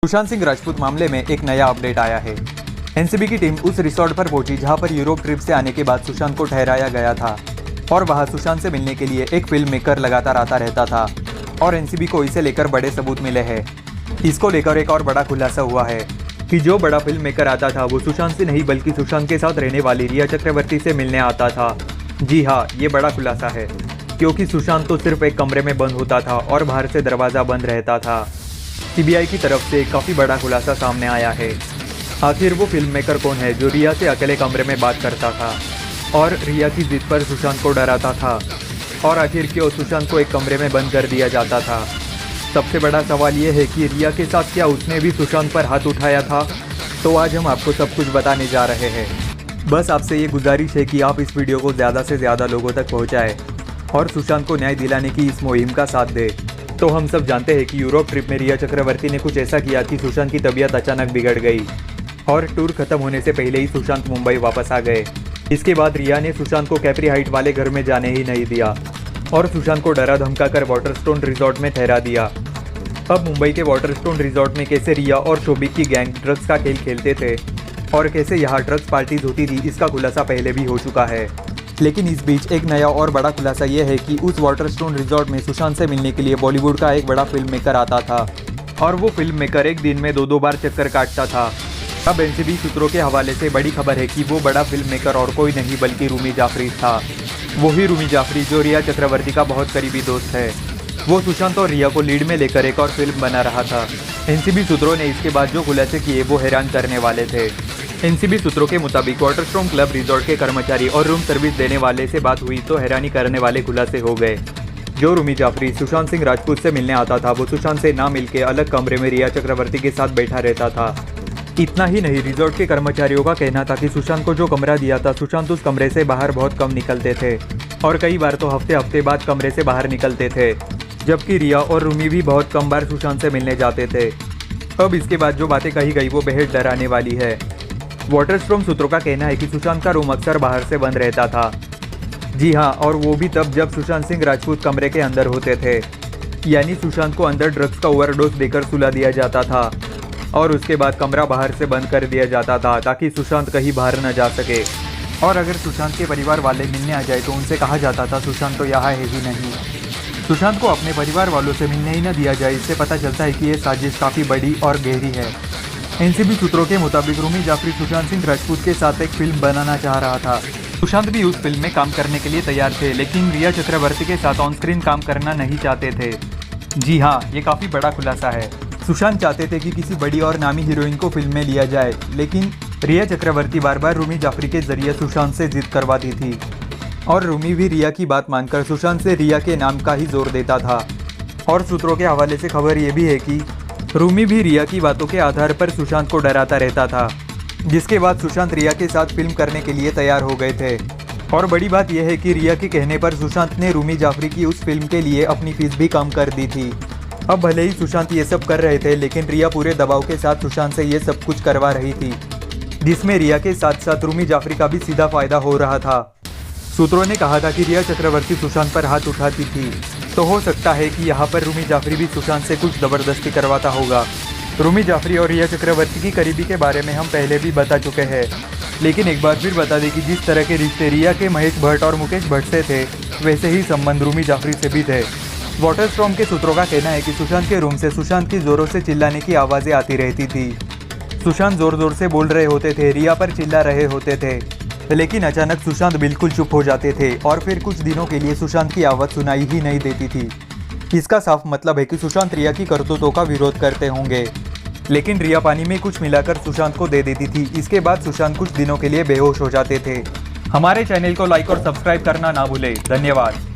सुशांत सिंह राजपूत मामले में एक नया अपडेट आया है। एनसीबी की टीम उस रिसोर्ट पर पहुंची जहां पर यूरोप ट्रिप से आने के बाद सुशांत को ठहराया गया था और वहां सुशांत से मिलने के लिए एक फिल्म मेकर लगातार आता रहता था और एनसीबी को इसे लेकर बड़े सबूत मिले हैं। इसको लेकर एक और बड़ा खुलासा हुआ है कि जो बड़ा फिल्म मेकर आता था वो सुशांत से नहीं बल्कि सुशांत के साथ रहने वाली रिया चक्रवर्ती से मिलने आता था। जी हाँ, ये बड़ा खुलासा है क्योंकि सुशांत तो सिर्फ एक कमरे में बंद होता था और बाहर से दरवाज़ा बंद रहता था। सीबीआई की तरफ से काफ़ी बड़ा खुलासा सामने आया है। आखिर वो फिल्म मेकर कौन है जो रिया से अकेले कमरे में बात करता था और रिया की जिद पर सुशांत को डराता था, और आखिर क्यों सुशांत को एक कमरे में बंद कर दिया जाता था। सबसे बड़ा सवाल ये है कि रिया के साथ क्या उसने भी सुशांत पर हाथ उठाया था। तो आज हम आपको सब कुछ बताने जा रहे हैं। बस आपसे ये गुजारिश है कि आप इस वीडियो को ज़्यादा से ज़्यादा लोगों तक पहुँचाएँ और सुशांत को न्याय दिलाने की इस मुहिम का साथ दें। तो हम सब जानते हैं कि यूरोप ट्रिप में रिया चक्रवर्ती ने कुछ ऐसा किया कि सुशांत की तबीयत अचानक बिगड़ गई और टूर खत्म होने से पहले ही सुशांत मुंबई वापस आ गए। इसके बाद रिया ने सुशांत को कैप्री हाइट वाले घर में जाने ही नहीं दिया और सुशांत को डरा धमकाकर वाटरस्टोन रिजॉर्ट में ठहरा दिया। अब मुंबई के वाटरस्टोन रिजॉर्ट में कैसे रिया और शोभिक की गैंग ड्रग्स का खेल खेलते थे और कैसे यहाँ ड्रग्स पार्टीज होती थी, इसका खुलासा पहले भी हो चुका है। लेकिन इस बीच एक नया और बड़ा खुलासा यह है कि उस वाटरस्टोन रिजॉर्ट में सुशांत से मिलने के लिए बॉलीवुड का एक बड़ा फिल्म मेकर आता था और वो फिल्म मेकर एक दिन में दो बार चक्कर काटता था। अब एनसीबी सूत्रों के हवाले से बड़ी खबर है कि वो बड़ा फिल्म मेकर और कोई नहीं बल्कि रूमी जाफरी था। वही रूमी जाफरी जो रिया चक्रवर्ती का बहुत करीबी दोस्त है। वो सुशांत और रिया को लीड में लेकर एक और फिल्म बना रहा था। एनसीबी सूत्रों ने इसके बाद जो खुलासे किए वो हैरान करने वाले थे। एनसीबी सूत्रों के मुताबिक वाटरस्टोन क्लब रिजॉर्ट के कर्मचारी और रूम सर्विस देने वाले से बात हुई तो हैरानी करने वाले खुलासे हो गए। जो रूमी जाफरी सुशांत सिंह राजपूत से मिलने आता था वो सुशांत से ना मिलके अलग कमरे में रिया चक्रवर्ती के साथ बैठा रहता था। इतना ही नहीं, रिजॉर्ट के कर्मचारियों का कहना था कि सुशांत को जो कमरा दिया था सुशांत उस कमरे से बाहर बहुत कम निकलते थे और कई बार तो हफ्ते बाद कमरे से बाहर निकलते थे, जबकि रिया और रूमी भी बहुत कम बार सुशांत से मिलने जाते थे। अब इसके बाद जो बातें कही गई वो बेहद डराने वाली है। वाटरस्टोन सूत्रों का कहना है कि सुशांत का रूम अक्सर बाहर से बंद रहता था। जी हाँ, और वो भी तब जब सुशांत सिंह राजपूत कमरे के अंदर होते थे, यानी सुशांत को अंदर ड्रग्स का ओवरडोज देकर सुला दिया जाता था और उसके बाद कमरा बाहर से बंद कर दिया जाता था ताकि सुशांत कहीं बाहर न जा सके। और अगर सुशांत के परिवार वाले मिलने आ जाए तो उनसे कहा जाता था सुशांत तो यहाँ है ही नहीं। सुशांत को अपने परिवार वालों से मिलने ही न दिया जाए, इससे पता चलता है कि ये साजिश काफ़ी बड़ी और गहरी है। एनसीबी सूत्रों के मुताबिक रूमी जाफरी सुशांत सिंह राजपूत के साथ एक फिल्म बनाना चाह रहा था। सुशांत भी उस फिल्म में काम करने के लिए तैयार थे, लेकिन रिया चक्रवर्ती के साथ ऑन स्क्रीन काम करना नहीं चाहते थे। जी हाँ, ये काफ़ी बड़ा खुलासा है। सुशांत चाहते थे कि किसी बड़ी और नामी हीरोइन को फिल्म में लिया जाए, लेकिन रिया चक्रवर्ती बार बार रूमी जाफरी के जरिए सुशांत से जिद करवाती थी और रूमी भी रिया की बात मानकर सुशांत से रिया के नाम का ही जोर देता था। और सूत्रों के हवाले से खबर ये भी है कि रूमी भी रिया की बातों के आधार पर सुशांत को डराता रहता था, जिसके बाद सुशांत रिया के साथ फिल्म करने के लिए तैयार हो गए थे। और बड़ी बात यह है कि रिया के कहने पर सुशांत ने रूमी जाफरी की उस फिल्म के लिए अपनी फीस भी कम कर दी थी। अब भले ही सुशांत ये सब कर रहे थे, लेकिन रिया पूरे दबाव के साथ सुशांत से ये सब कुछ करवा रही थी, जिसमें रिया के साथ साथ रूमी जाफरी का भी सीधा फायदा हो रहा था। सूत्रों ने कहा था कि रिया चक्रवर्ती सुशांत पर हाथ उठाती थी, तो हो सकता है कि यहाँ पर रूमी जाफरी भी सुशांत से कुछ ज़बरदस्ती करवाता होगा। रूमी जाफरी और रिया चक्रवर्ती की करीबी के बारे में हम पहले भी बता चुके हैं, लेकिन एक बार फिर बता दें कि जिस तरह के रिश्ते रिया के महेश भट्ट और मुकेश भट्ट से थे, वैसे ही संबंध रूमी जाफरी से भी थे। वाटरस्टोन के सूत्रों का कहना है कि सुशांत के रूम से सुशांत की जोरों से चिल्लाने की आवाज़ें आती रहती थी। सुशांत जोर जोर से बोल रहे होते थे, रिया पर चिल्ला रहे होते थे, लेकिन अचानक सुशांत बिल्कुल चुप हो जाते थे और फिर कुछ दिनों के लिए सुशांत की आवाज़ सुनाई ही नहीं देती थी। इसका साफ मतलब है कि सुशांत रिया की करतूतों का विरोध करते होंगे, लेकिन रिया पानी में कुछ मिलाकर सुशांत को दे देती थी। इसके बाद सुशांत कुछ दिनों के लिए बेहोश हो जाते थे। हमारे चैनल को लाइक और सब्सक्राइब करना ना भूलें। धन्यवाद।